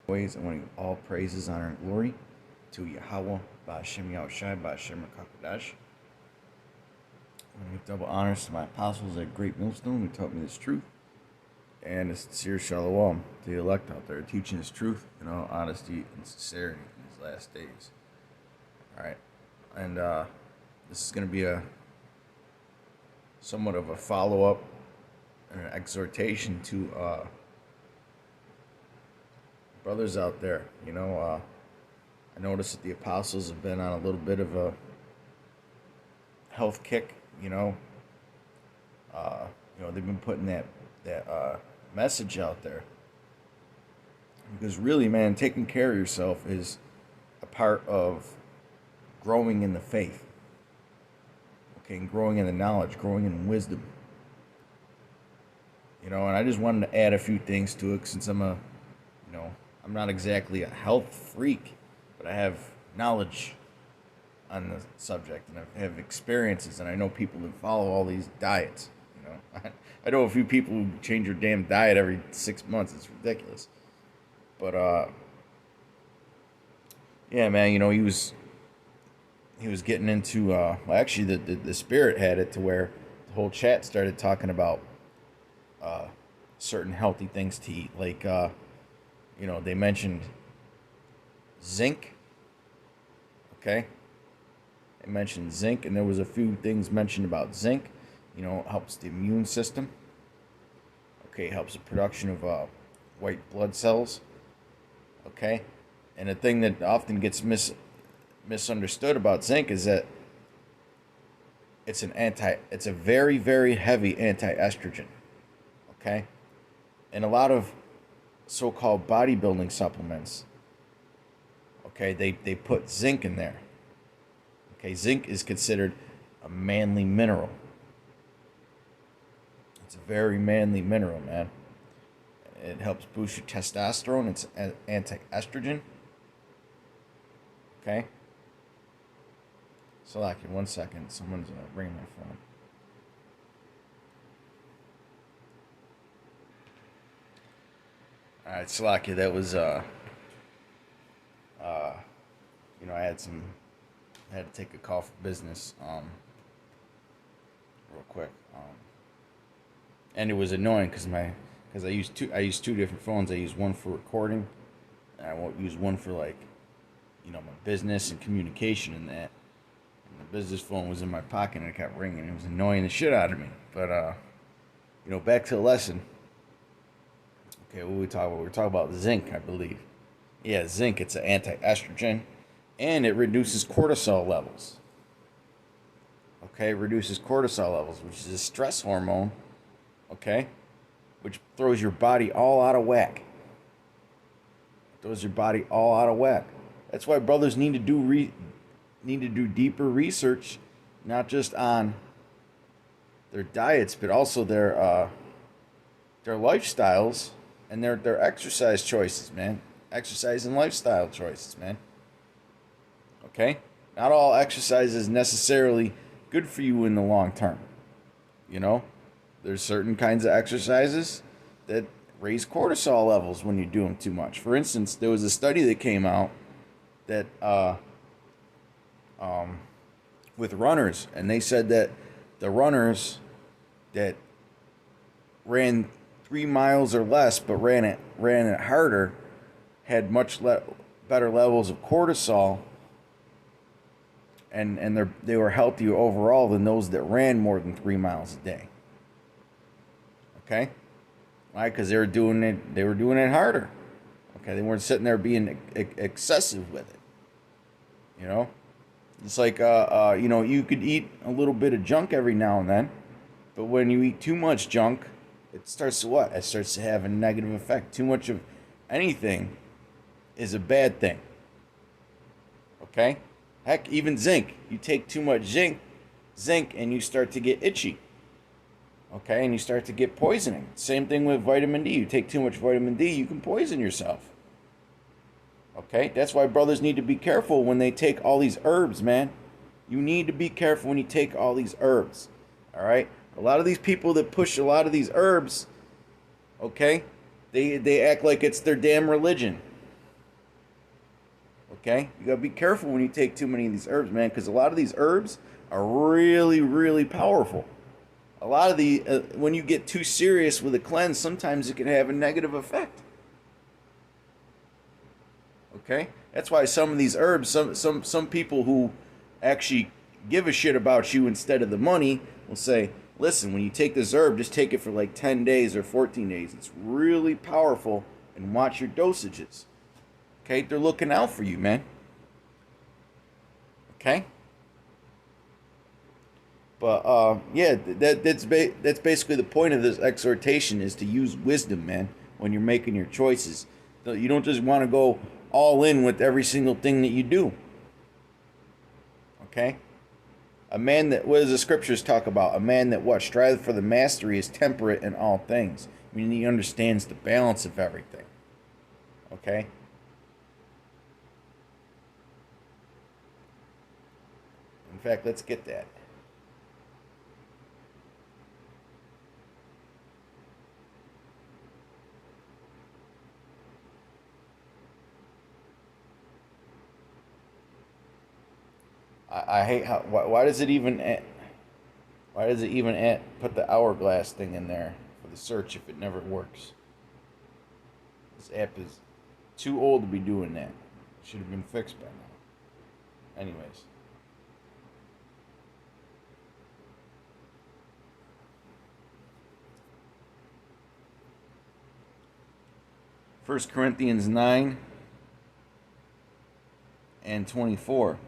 Ways, I want to give all praises, honor, and glory to Yahweh, Ba'ashem Yahushai, Ba'ashem Rakakadash. I want to give double honors to my apostles at Great Millstone who taught me this truth, and a sincere shalom to the elect out there teaching this truth in all honesty and sincerity in these last days. Alright, and this is going to be a somewhat of a follow-up and an exhortation to brothers out there. I noticed that the apostles have been on a little bit of a health kick. They've been putting that message out there, because really, man, taking care of yourself is a part of growing in the faith. Okay, and growing in the knowledge, growing in wisdom. And I just wanted to add a few things to it since I'm not exactly a health freak, but I have knowledge on the subject, and I have experiences, and I know people that follow all these diets. I know a few people who change their damn diet every 6 months. It's ridiculous. But yeah, man, he was getting into actually the spirit had it to where the whole chat started talking about certain healthy things to eat, like they mentioned zinc. Okay, they mentioned zinc, and there was a few things mentioned about zinc. It helps the immune system. Okay, it helps the production of white blood cells. Okay, and the thing that often gets misunderstood about zinc is that it's a very, very heavy anti-estrogen. Okay, and a lot of so-called bodybuilding supplements, okay, they put zinc in there. Okay, zinc is considered a manly mineral. It's a very manly mineral, man. It helps boost your testosterone. It's anti-estrogen. Okay. So, like, in 1 second, someone's ringing my phone. All right, Slakia, that was I had to take a call for business, real quick, and it was annoying because I use two different phones. I use one for recording, and I won't use one for my business and communication and that. And the business phone was in my pocket and it kept ringing. It was annoying the shit out of me. But back to the lesson. Okay, what were we talking about? We were talking about zinc, I believe. Yeah, zinc. It's an anti-estrogen, and it reduces cortisol levels. Okay, it reduces cortisol levels, which is a stress hormone. Okay, which throws your body all out of whack. Throws your body all out of whack. That's why brothers need to do deeper research, not just on their diets, but also their lifestyles and their exercise choices, man. Exercise and lifestyle choices, man. Okay? Not all exercise is necessarily good for you in the long term. There's certain kinds of exercises that raise cortisol levels when you do them too much. For instance, there was a study that came out that with runners, and they said that the runners that ran 3 miles or less but ran it harder had much better levels of cortisol, and they were healthier overall than those that ran more than 3 miles a day. Okay, why? Because they were doing it harder. Okay, they weren't sitting there being excessive with it. It's like you could eat a little bit of junk every now and then, but when you eat too much junk, it starts to what? It starts to have a negative effect. Too much of anything is a bad thing. Okay? Heck, even zinc. You take too much zinc, and you start to get itchy. Okay? And you start to get poisoning. Same thing with vitamin D. You take too much vitamin D, you can poison yourself. Okay? That's why brothers need to be careful when they take all these herbs, man. You need to be careful when you take all these herbs. All right? A lot of these people that push a lot of these herbs, okay, they act like it's their damn religion. Okay? You gotta be careful when you take too many of these herbs, man, because a lot of these herbs are really, really powerful. A lot of the, when you get too serious with a cleanse, sometimes it can have a negative effect. Okay? That's why some of these herbs, some people who actually give a shit about you instead of the money will say, listen, when you take this herb, just take it for like 10 days or 14 days. It's really powerful, and watch your dosages. Okay? They're looking out for you, man. Okay? But yeah, that's basically the point of this exhortation, is to use wisdom, man, when you're making your choices. You don't just want to go all in with every single thing that you do. Okay? A man that, what does the scriptures talk about? A man that what? Striveth for the mastery is temperate in all things. I mean, he understands the balance of everything. Okay? In fact, let's get that. I hate how. Why does it even? Why does it even put the hourglass thing in there for the search if it never works? This app is too old to be doing that. Should have been fixed by now. Anyways. First Corinthians 9 and 24.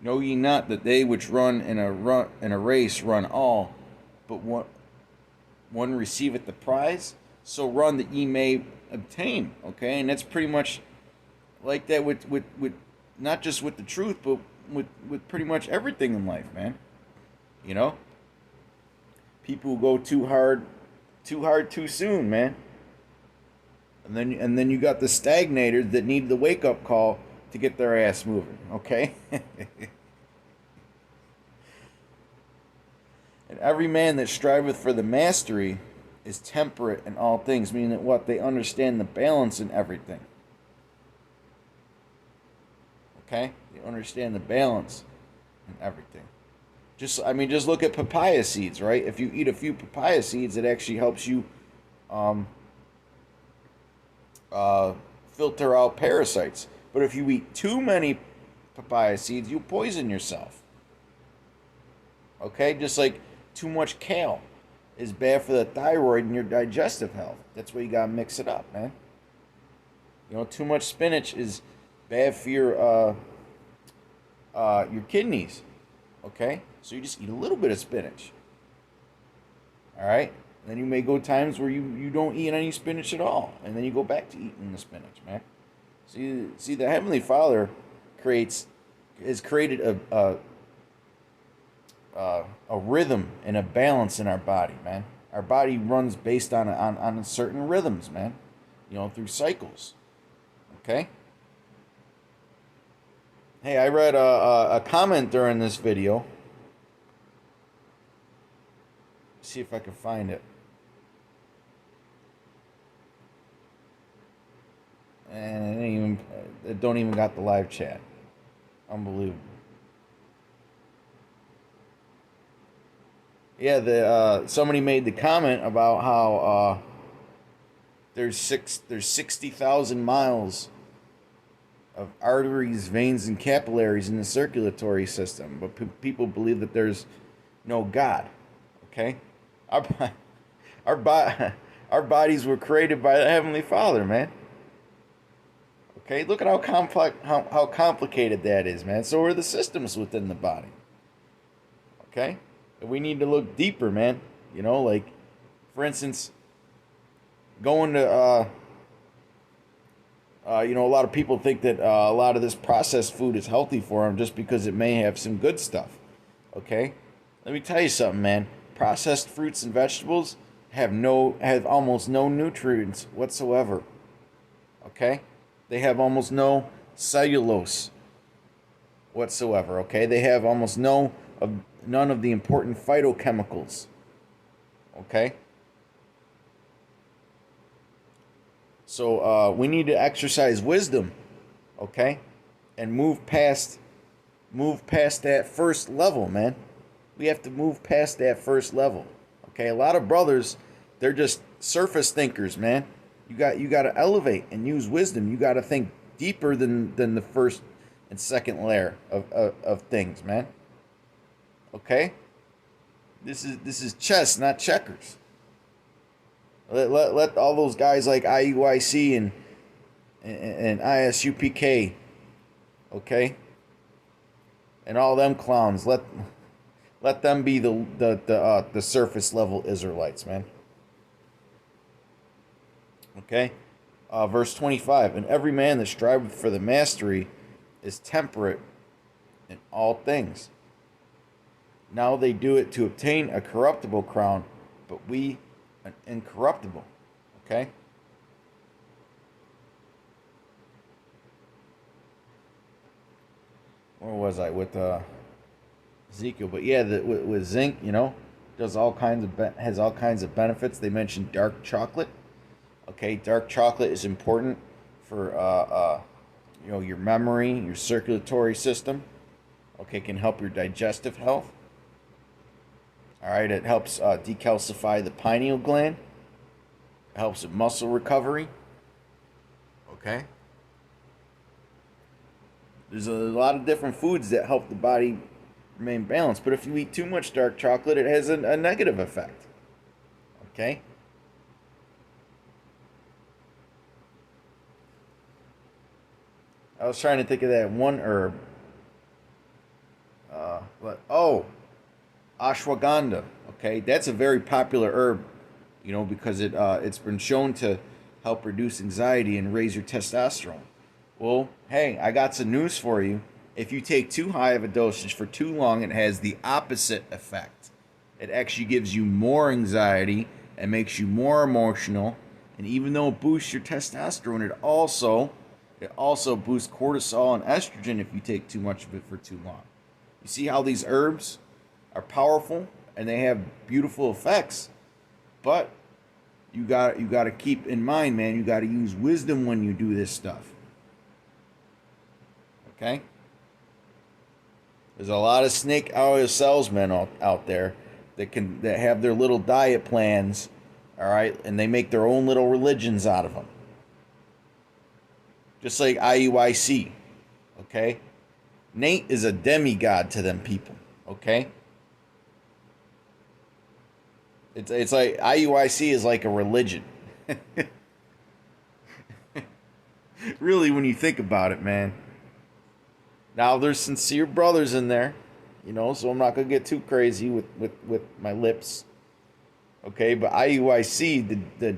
Know ye not that they which run in a race run all, but one receiveth the prize? So run that ye may obtain. Okay, and that's pretty much like that with not just with the truth, but with pretty much everything in life, man. You know, people who go too hard too soon, man. And then you got the stagnators that need the wake up call to get their ass moving. Okay. And every man that striveth for the mastery is temperate in all things, meaning that what? They understand the balance in everything. Okay? They understand the balance in everything. Just look at papaya seeds, right? If you eat a few papaya seeds, it actually helps you filter out parasites. But if you eat too many papaya seeds, you poison yourself. Okay? Just like too much kale is bad for the thyroid and your digestive health. That's why you gotta mix it up, man. You know, too much spinach is bad for your kidneys. Okay? So you just eat a little bit of spinach. Alright? Then you may go times where you don't eat any spinach at all. And then you go back to eating the spinach, man. See, the Heavenly Father has created a rhythm and a balance in our body, man. Our body runs based on certain rhythms, man. You know, through cycles. Okay? Hey, I read a comment during this video. See if I can find it. And it don't even got the live chat. Unbelievable. Yeah, somebody made the comment about how there's 60,000 miles of arteries, veins, and capillaries in the circulatory system, but people believe that there's no God. Okay, our bodies were created by the Heavenly Father, man. Okay, look at how complicated that is, man. So are the systems within the body. Okay, and we need to look deeper, man. You know, like for instance, going to you know, a lot of people think that a lot of this processed food is healthy for them just because it may have some good stuff. Okay, let me tell you something, man. Processed fruits and vegetables have almost no nutrients whatsoever. Okay, they have almost no cellulose whatsoever. Okay, they have almost none of the important phytochemicals. Okay. So we need to exercise wisdom, okay? and move past that first level, man. We have to move past that first level. Okay, a lot of brothers, they're just surface thinkers, man. You got to elevate and use wisdom. You got to think deeper than the first and second layer of things, man. Okay? This is chess, not checkers. Let all those guys like IUIC and ISUPK, okay, and all them clowns. Let them be the surface level Israelites, man. Okay, verse 25. And every man that striveth for the mastery is temperate in all things. Now they do it to obtain a corruptible crown, but we an incorruptible. Okay? Where was I with Ezekiel? But yeah, with zinc, does has all kinds of benefits. They mentioned dark chocolate. Okay, dark chocolate is important for your memory, your circulatory system. Okay, can help your digestive health. All right, it helps decalcify the pineal gland. It helps with muscle recovery. Okay. There's a lot of different foods that help the body remain balanced. But if you eat too much dark chocolate, it has a negative effect. Okay. I was trying to think of that one herb. Ashwagandha. Okay, that's a very popular herb, because it's been shown to help reduce anxiety and raise your testosterone. Well, hey, I got some news for you. If you take too high of a dosage for too long, it has the opposite effect. It actually gives you more anxiety and makes you more emotional. And even though it boosts your testosterone, it also boosts cortisol and estrogen if you take too much of it for too long. You see how these herbs are powerful and they have beautiful effects, but you got to keep in mind, man. You got to use wisdom when you do this stuff. Okay? There's a lot of snake oil salesmen out there that have their little diet plans, all right, and they make their own little religions out of them. Just like IUIC, okay? Nate is a demigod to them people, okay? It's like IUIC is like a religion. Really, when you think about it, man. Now, there's sincere brothers in there, so I'm not going to get too crazy with my lips. Okay, but IUIC, the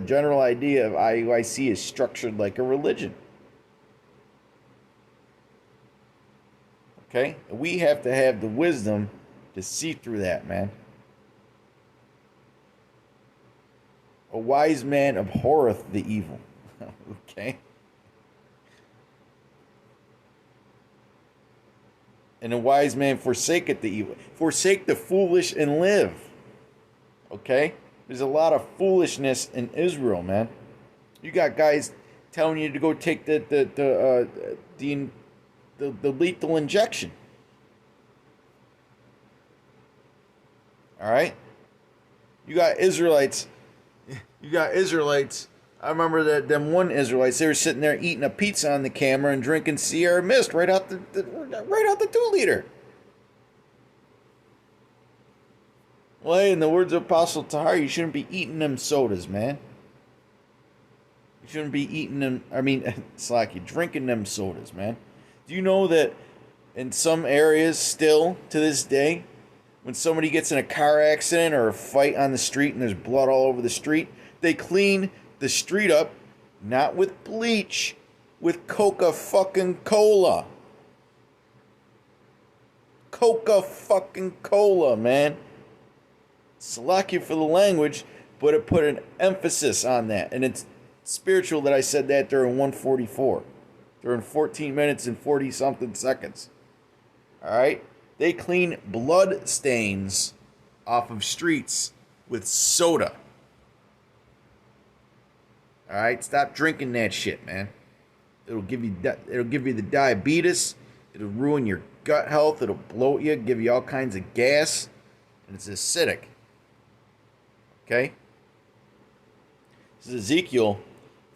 general idea of IUIC is structured like a religion. Okay? We have to have the wisdom to see through that, man. A wise man abhorreth the evil. Okay? And a wise man forsaketh the evil. Forsake the foolish and live. Okay? There's a lot of foolishness in Israel, man. You got guys telling you to go take the lethal injection. All right? You got Israelites. I remember that them one Israelites, they were sitting there eating a pizza on the camera and drinking Sierra Mist right out the 2-liter. Well, hey, in the words of Apostle Tahar, you shouldn't be eating them sodas, man. You shouldn't be eating them. It's like you're drinking them sodas, man. Do you know that in some areas, still to this day, when somebody gets in a car accident or a fight on the street and there's blood all over the street, they clean the street up, not with bleach, with Coca-fucking-Cola. Coca-fucking-Cola, man. Slack you for the language, but it put an emphasis on that. And it's spiritual that I said that during 144. During 14 minutes and 40-something seconds. Alright? They clean blood stains off of streets with soda. Alright? Stop drinking that shit, man. It'll give you the diabetes. It'll ruin your gut health. It'll bloat you, give you all kinds of gas, and it's acidic. Okay? This is Ezekiel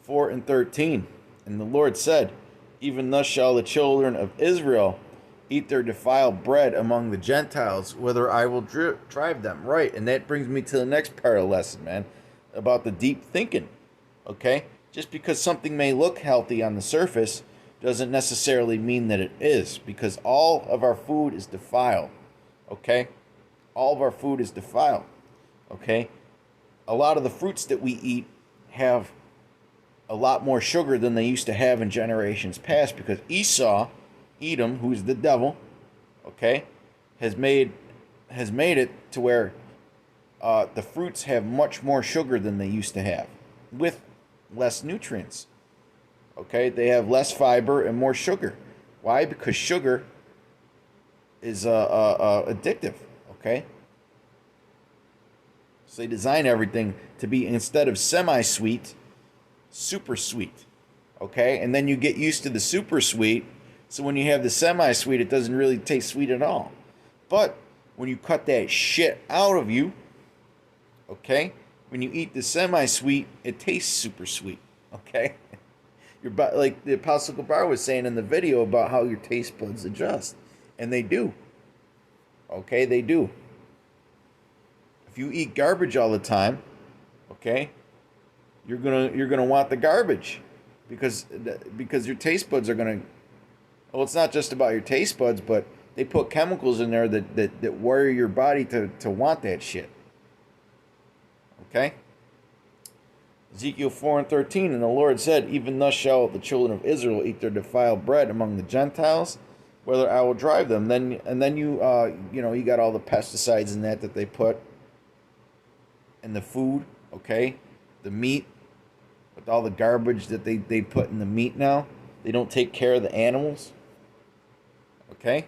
4:13. And the Lord said, even thus shall the children of Israel eat their defiled bread among the Gentiles, whither I will drive them. Right, and that brings me to the next part of the lesson, man, about the deep thinking. Okay? Just because something may look healthy on the surface doesn't necessarily mean that it is, because all of our food is defiled. Okay? All of our food is defiled. Okay? A lot of the fruits that we eat have a lot more sugar than they used to have in generations past, because Edom, who's the devil, okay, has made it to where the fruits have much more sugar than they used to have, with less nutrients. Okay, they have less fiber and more sugar. Why? Because sugar is addictive. Okay, so they design everything to be, instead of semi-sweet, super sweet. Okay, and then you get used to the super sweet, so when you have the semi-sweet, it doesn't really taste sweet at all. But when you cut that shit out of you, okay, when you eat the semi-sweet, it tastes super sweet. Okay, like the Apostle Gabar was saying in the video about how your taste buds adjust, and they do. Okay, they do. If you eat garbage all the time, okay, you're gonna want the garbage, because your taste buds are gonna. Well, it's not just about your taste buds, but they put chemicals in there that wire your body to want that shit. Okay. Ezekiel 4:13, and the Lord said, even thus shall the children of Israel eat their defiled bread among the Gentiles, whether I will drive them. Then you you got all the pesticides in that they put in the food, okay, the meat, with all the garbage that they put in the meat now. They don't take care of the animals. Okay,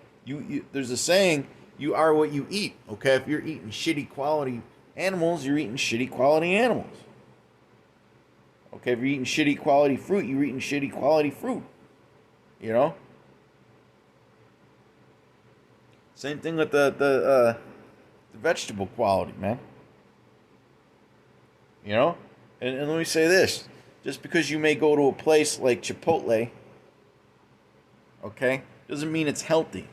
there's a saying, you are what you eat. Okay, if you're eating shitty quality animals, you're eating shitty quality animals. Okay, if you're eating shitty quality fruit, you're eating shitty quality fruit. You know? Same thing with the vegetable quality, man. You know? And let me say this. Just because you may go to a place like Chipotle, okay, doesn't mean it's healthy.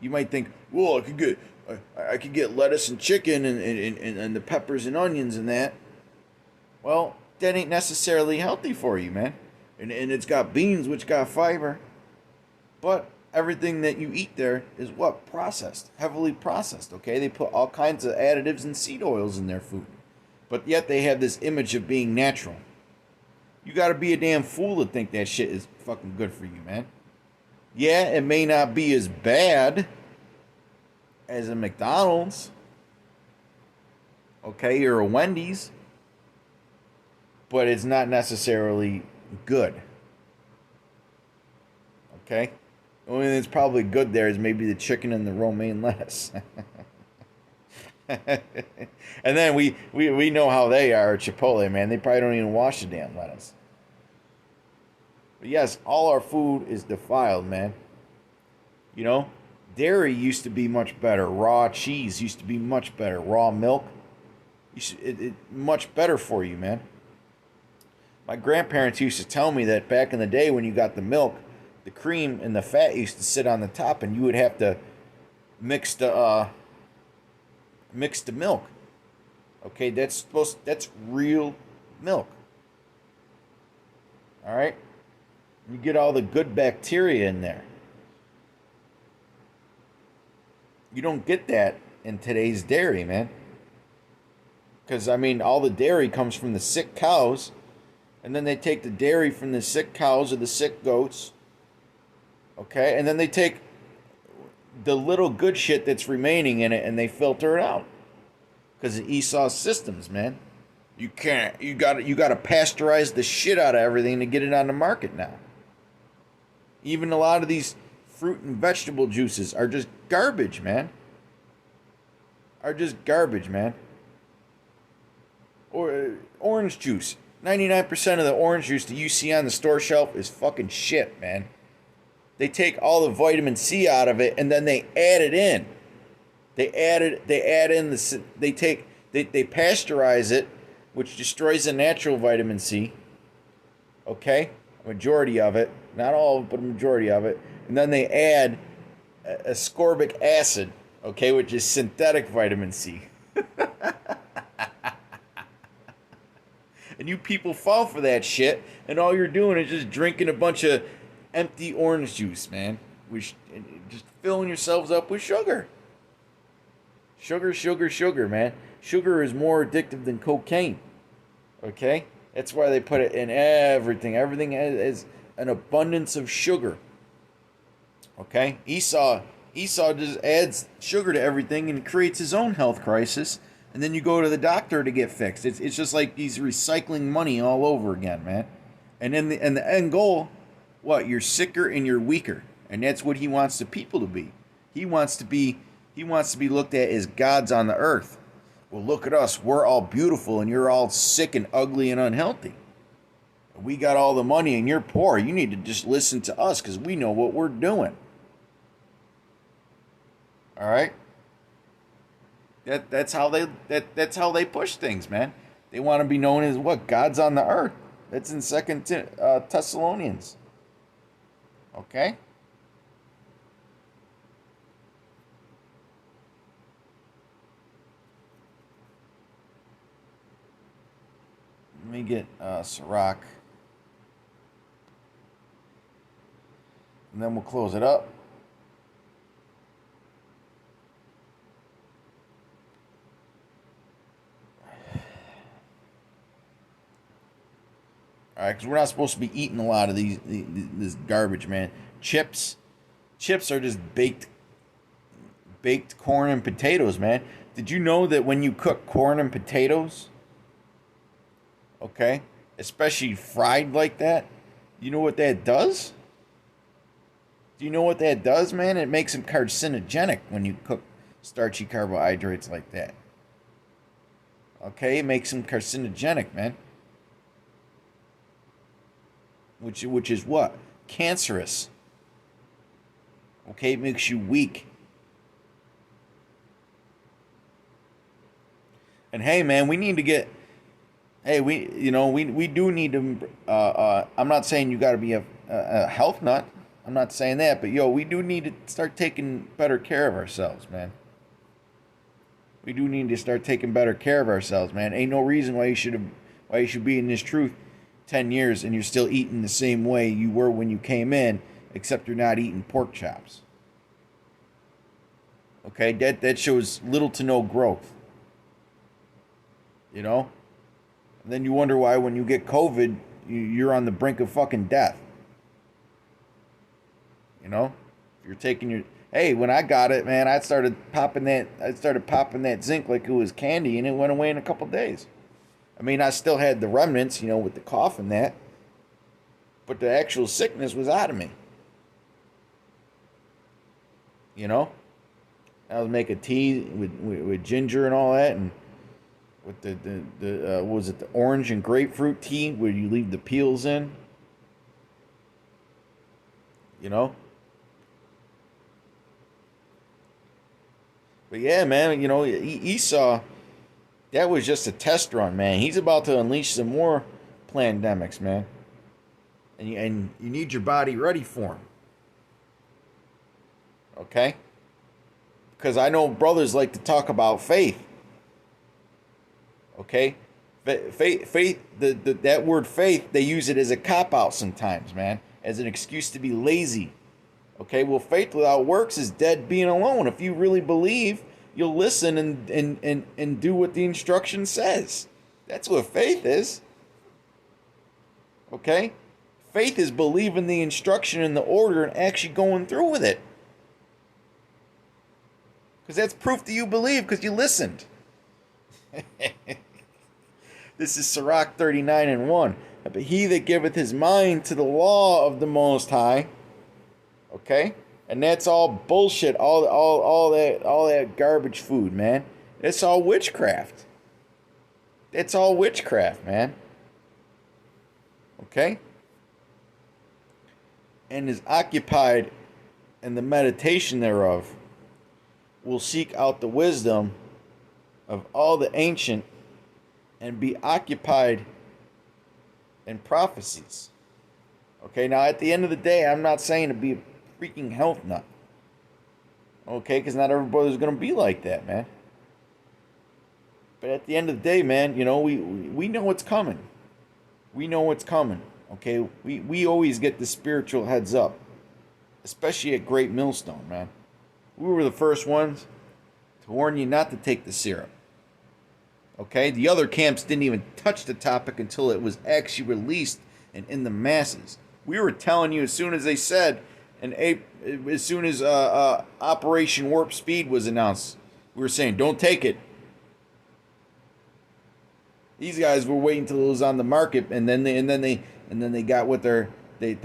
You might think, well, I could get lettuce and chicken and the peppers and onions and that. Well, that ain't necessarily healthy for you, man. And it's got beans, which got fiber. But everything that you eat there is what? Processed. Heavily processed, okay? They put all kinds of additives and seed oils in their food. But yet they have this image of being natural. You gotta be a damn fool to think that shit is fucking good for you, man. Yeah, it may not be as bad as a McDonald's, okay, or a Wendy's, but it's not necessarily good. Okay? The only thing that's probably good there is maybe the chicken and the romaine lettuce. And then we know how they are at Chipotle, man. They probably don't even wash the damn lettuce. But yes, all our food is defiled, man. You know? Dairy used to be much better. Raw cheese used to be much better. Raw milk, much better for you, man. My grandparents used to tell me that back in the day when you got the milk, the cream and the fat used to sit on the top, and you would have to mix the milk. Okay, that's real milk. All right? You get all the good bacteria in there. You don't get that in today's dairy, man. Because, I mean, all the dairy comes from the sick cows, and then they take the dairy from the sick cows or the sick goats, okay? And then they take the little good shit that's remaining in it and they filter it out. Because of Esau's systems, man. You can't. You got to pasteurize the shit out of everything to get it on the market now. Even a lot of these fruit and vegetable juices are just garbage, man. Or orange juice. 99% of the orange juice that you see on the store shelf is fucking shit, man. They take all the vitamin C out of it and then they add it in. They pasteurize it, which destroys the natural vitamin C. Okay? A majority of it. Not all of it, but a majority of it. And then they add ascorbic acid, okay, which is synthetic vitamin C. And you people fall for that shit, and all you're doing is just drinking a bunch of empty orange juice, man. Which just filling yourselves up with sugar. Sugar, sugar, sugar, man. Sugar is more addictive than cocaine. Okay? That's why they put it in everything. Everything has an abundance of sugar. Okay? Esau just adds sugar to everything and creates his own health crisis. And then you go to the doctor to get fixed. It's just like he's recycling money all over again, man. And in the end goal, what? You're sicker and you're weaker. And that's what he wants the people to be. He wants to be looked at as gods on the earth. Well, look at us. We're all beautiful and you're all sick and ugly and unhealthy. We got all the money and you're poor. You need to just listen to us because we know what we're doing. All right? That's how they push things, man. They want to be known as what? Gods on the earth. That's in 2 Thessalonians. Okay? Let me get Ciroc. And then we'll close it up. All right, because we're not supposed to be eating a lot of this garbage, man. Chips are just baked corn and potatoes, man. Did you know that when you cook corn and potatoes, okay, especially fried like that, you know what that does? Do you know what that does, man? It makes them carcinogenic when you cook starchy carbohydrates like that. Okay, it makes them carcinogenic, man. Which is what? Cancerous. Okay, it makes you weak. And hey, man, we need to get. Hey, we do need to. I'm not saying you got to be a health nut. I'm not saying that, but we do need to start taking better care of ourselves, man. We do need to start taking better care of ourselves, man. Ain't no reason why you should be in this truth 10 years and you're still eating the same way you were when you came in, except you're not eating pork chops. Okay, that shows little to no growth. You know? And then you wonder why when you get COVID, you're on the brink of fucking death. You know? If you're taking your... Hey, when I got it, man, I started popping that zinc like it was candy, and it went away in a couple days. I mean, I still had the remnants, with the cough and that, but the actual sickness was out of me. I was making tea with ginger and all that, and with the what was it, the orange and grapefruit tea where you leave the peels in. But yeah, man, Esau, that was just a test run, man. He's about to unleash some more pandemics, man. And you need your body ready for him. Okay? Because I know brothers like to talk about faith. Okay? Faith, that word faith, they use it as a cop-out sometimes, man. As an excuse to be lazy. Okay, well, faith without works is dead being alone. If you really believe, you'll listen and do what the instruction says. That's what faith is. Okay? Faith is believing the instruction and the order and actually going through with it. Because that's proof that you believe because you listened. This is Sirach 39:1. But he that giveth his mind to the law of the Most High. Okay? And that's all bullshit. All that garbage food, man. It's all witchcraft. It's all witchcraft, man. Okay? And is occupied in the meditation thereof, will seek out the wisdom of all the ancient and be occupied in prophecies. Okay, now at the end of the day, I'm not saying to be a freaking health nut. Okay, because not everybody's going to be like that, man. But at the end of the day, man, we know what's coming. We know what's coming. Okay, we always get the spiritual heads up, especially at Great Millstone, man. We were the first ones to warn you not to take the syrup. Okay, the other camps didn't even touch the topic until it was actually released and in the masses. We were telling you as soon as they said, and as soon as Operation Warp Speed was announced, we were saying, don't take it. These guys were waiting until it was on the market, and then they got what they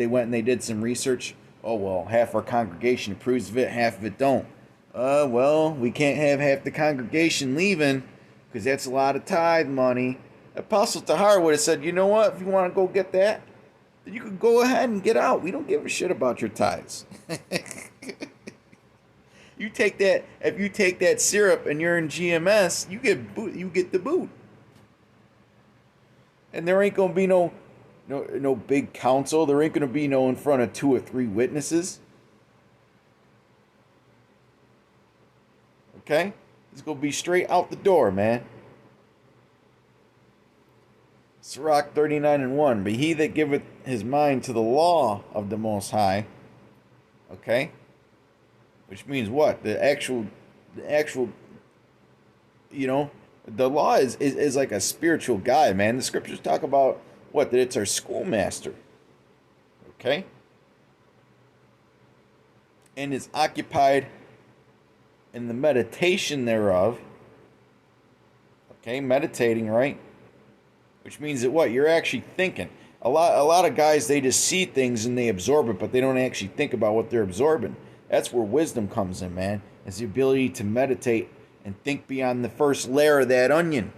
went and they did some research. Oh well, half our congregation approves of it, half of it don't. Well, we can't have half the congregation leaving because that's a lot of tithe money. Apostle Tahar would have said, you know what? If you want to go get that, then you can go ahead and get out. We don't give a shit about your tithes. You take that. If you take that syrup and you're in GMS, you get the boot. And there ain't gonna be no big council. There ain't gonna be no in front of 2 or 3 witnesses. Okay? It's gonna be straight out the door, man. Sirach 39:1. But he that giveth his mind to the law of the Most High. Okay? Which means what? The actual the law is like a spiritual guide, man. The scriptures talk about what? That it's our schoolmaster. Okay? And is occupied in the meditation thereof. Okay, meditating, right? Which means that what? You're actually thinking. A lot of guys, they just see things and they absorb it, but they don't actually think about what they're absorbing. That's where wisdom comes in, man. It's the ability to meditate and think beyond the first layer of that onion.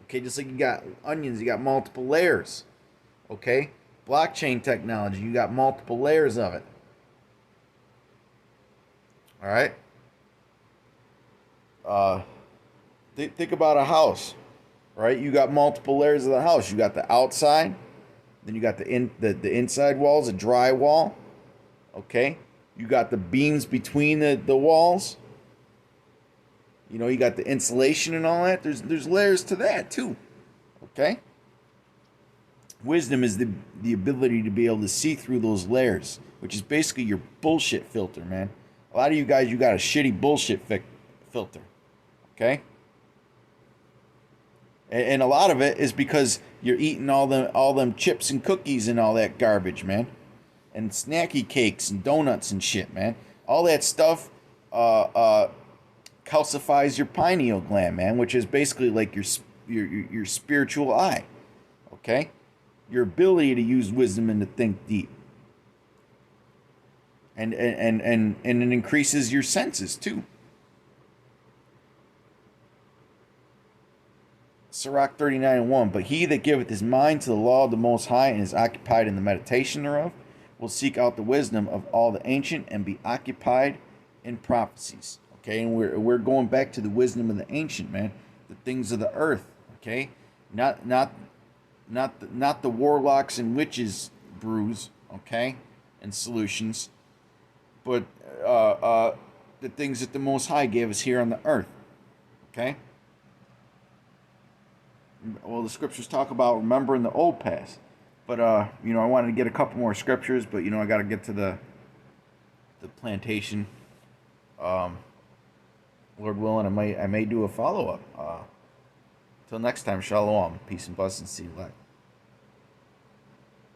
Okay, just like you got onions, you got multiple layers. Okay? Blockchain technology, you got multiple layers of it. All right? Think about a house, right? You got multiple layers of the house. You got the outside, then you got the inside walls, a drywall. Okay? You got the beams between the walls. You got the insulation and all that. There's layers to that too. Okay? Wisdom is the ability to be able to see through those layers, which is basically your bullshit filter, man. A lot of you guys, you got a shitty bullshit filter. Okay? And a lot of it is because you're eating all them chips and cookies and all that garbage, man. And snacky cakes and donuts and shit, man. All that stuff calcifies your pineal gland, man, which is basically like your spiritual eye. Okay? Your ability to use wisdom and to think deep. And it increases your senses too. Sirach 39:1. But he that giveth his mind to the law of the Most High and is occupied in the meditation thereof will seek out the wisdom of all the ancient and be occupied in prophecies. Okay, and we're going back to the wisdom of the ancient, man. The things of the earth. Okay, not the warlocks and witches brews. Okay, and solutions, but the things that the Most High gave us here on the earth. Okay. Well, the scriptures talk about remembering the old past, but I wanted to get a couple more scriptures, but I got to get to the plantation. Lord willing, I may do a follow up. Till next time, shalom, peace and blessings. See you later.